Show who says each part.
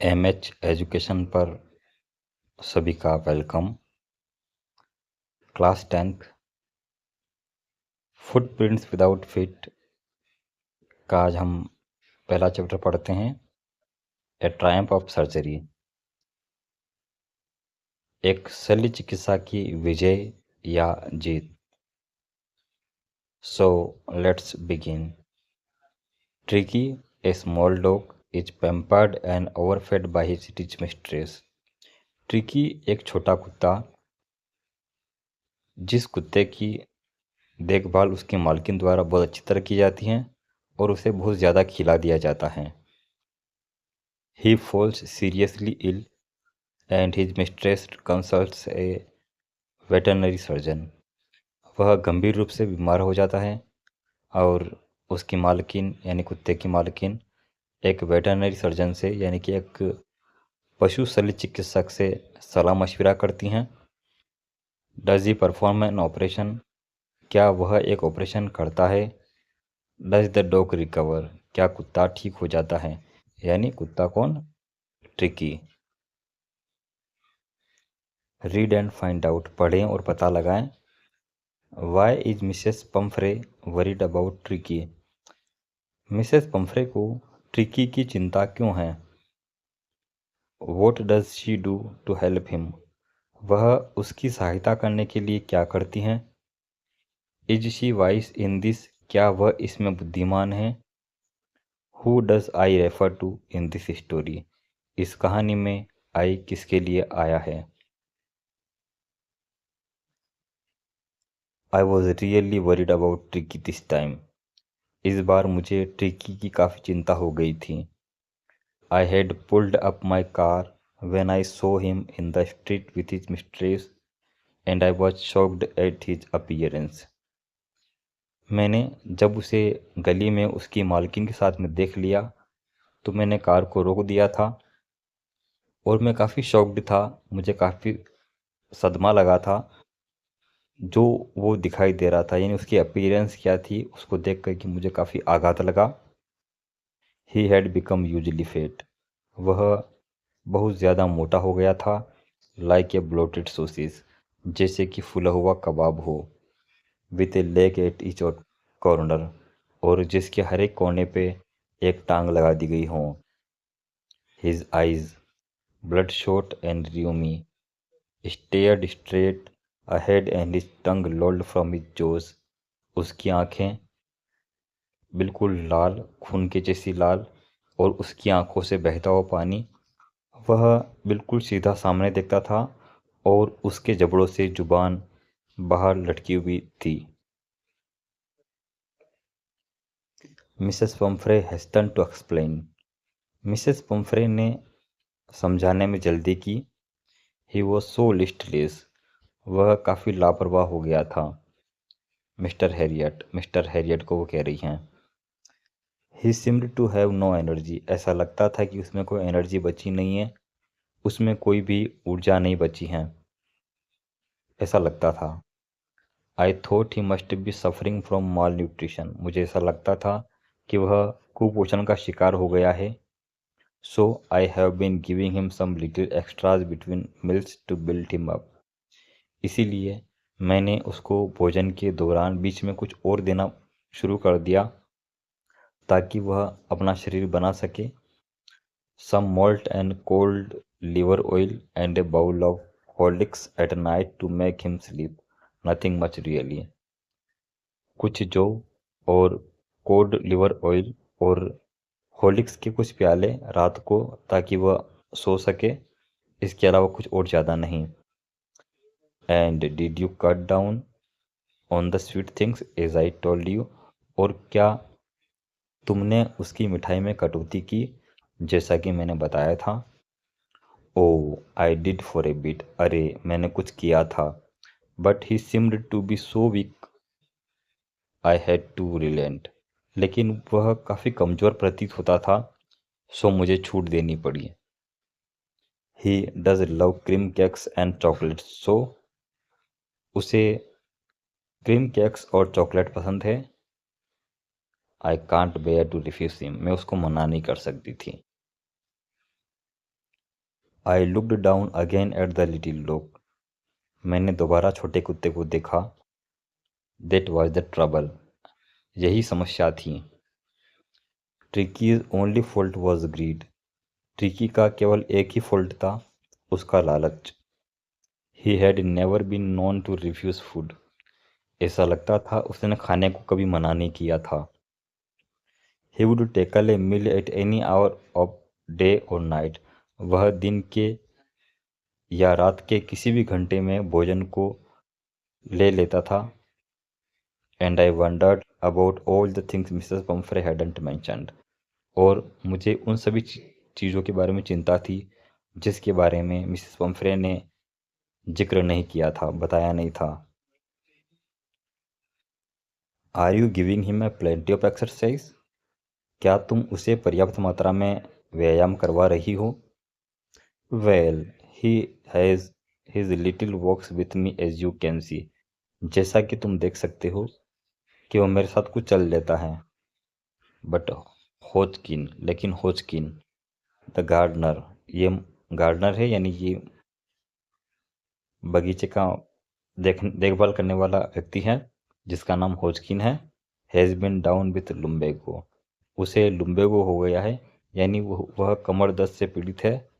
Speaker 1: MH education पर सभी का welcome. Class 10th footprints without feet का आज हम पहला चैप्टर पढ़ते हैं, ए ट्रायम्फ ऑफ सर्जरी। एक शल्य चिकित्सा की विजय या जीत। So let's begin. Tricki, a small dog, is pampered and overfed by his rich mistress. Tricki एक छोटा कुत्ता, जिस कुत्ते की देखभाल उसकी मालकिन द्वारा बहुत अच्छी तरह की जाती है और उसे बहुत ज़्यादा खिला दिया जाता है। He falls seriously ill and his mistress consults a veterinary surgeon. वह गंभीर रूप से बीमार हो जाता है और उसकी मालकिन यानी कुत्ते की मालकिन एक वेटरनरी सर्जन से यानी कि एक पशु शल्य चिकित्सक से सलाह मशविरा करती हैं। Does he perform an operation, क्या वह एक ऑपरेशन करता है। डज द डॉग रिकवर, क्या कुत्ता ठीक हो जाता है। यानी कुत्ता कौन? Tricky. Read and find out, पढ़ें और पता लगाएं। Why is Mrs Pumphrey worried about Tricky. Mrs Pumphrey को ट्रिकी की चिंता क्यों है। What does she do to help him, वह उसकी सहायता करने के लिए क्या करती हैं। Is she wise in this, क्या वह इसमें बुद्धिमान है। Who does I refer to in this story, इस कहानी में आई किसके लिए आया है। I was really worried about tricky this time, इस बार मुझे ट्रिकी की काफ़ी चिंता हो गई थी। I had pulled up my car when I saw him in the street with his mistress and I was shocked at his appearance. मैंने जब उसे गली में उसकी मालकिन के साथ में देख लिया तो मैंने कार को रोक दिया था और मैं काफ़ी शॉक्ड था, मुझे काफ़ी सदमा लगा था जो वो दिखाई दे रहा था, यानी उसकी अपीयरेंस क्या थी उसको देख कर कि मुझे काफ़ी आघात लगा। He had become hugely fat, वह बहुत ज़्यादा मोटा हो गया था। लाइक ए ब्लोटेड सोसिस, जैसे कि फूला हुआ कबाब हो। With A leg at each corner, और जिसके हर एक कोने पे एक टांग लगा दी गई हो। His eyes bloodshot and rheumy stared straight ahead and his tongue lolled from his jaws. उसकी आंखें बिल्कुल लाल, खून के जैसी लाल, और उसकी आंखों से बहता हुआ पानी। वह बिल्कुल सीधा सामने देखता था और उसके जबड़ों से जुबान बाहर लटकी हुई थी। Mrs Pumphrey hasten to explain, Mrs Pumphrey ने समझाने में जल्दी की। ही वॉज सो लिस्टलेस, वह काफ़ी लापरवाह हो गया था। मिस्टर हैरियट को वो कह रही हैं। He seemed to have no energy, ऐसा लगता था कि उसमें कोई एनर्जी बची नहीं है, उसमें कोई भी ऊर्जा नहीं बची है, ऐसा लगता था। I thought he must be suffering from mall nutrition, मुझे ऐसा लगता था कि वह कुपोषण का शिकार हो गया है। So I have been giving him some little extras between meals to build him up, इसीलिए मैंने उसको भोजन के दौरान बीच में कुछ और देना शुरू कर दिया ताकि वह अपना शरीर बना सके। Some malt and cod liver oil and a bowl of Horlicks at night to make him sleep, nothing much really. कुछ जौ और कोड लिवर ऑयल और हॉर्लिक्स के कुछ प्याले रात को ताकि वह सो सके, इसके अलावा कुछ और ज़्यादा नहीं। And did you cut down on the sweet things as I told you, और क्या तुमने उसकी मिठाई में कटौती की जैसा कि मैंने बताया था। Oh I did for a bit, अरे मैंने कुछ किया था। But he seemed to be so weak I had to relent, लेकिन वह काफ़ी कमज़ोर प्रतीत होता था, सो मुझे छूट देनी पड़ी। He does love cream cakes and chocolates, so उसे क्रीम केक्स और चॉकलेट पसंद है। I can't bear to refuse him, मैं उसको मना नहीं कर सकती थी। I looked down again at the little dog. मैंने दोबारा छोटे कुत्ते को देखा। That was the trouble. यही समस्या थी। Tricki's only fault was greed. Tricki का केवल एक ही फॉल्ट था, उसका लालच। He had never been known to refuse food. ऐसा लगता था उसने खाने को कभी मना नहीं किया था। He would tackle a meal at any hour of day और नाइट। वह दिन के या रात के किसी भी घंटे में भोजन को ले लेता था। And I wandered about all the things Mrs Pomfrey hadn't mentioned. और मुझे उन सभी चीज़ों के बारे में चिंता थी जिसके बारे में मिसेस पम्फ्रे ने जिक्र नहीं किया था, बताया नहीं था। Are you giving him a plenty of exercise? क्या तुम उसे पर्याप्त मात्रा में व्यायाम करवा रही हो? Well, he has his little walks with me as you can see. जैसा कि तुम देख सकते हो कि वो मेरे साथ कुछ चल लेता है। बट होजकिन, लेकिन होजकिन द गार्डनर, ये गार्डनर है, यानी ये बगीचे का देखभाल करने वाला व्यक्ति है जिसका नाम होजकिन है। Has been down with lumbago. उसे लुम्बेगो हो गया है, यानी वह कमर दर्द से पीड़ित है।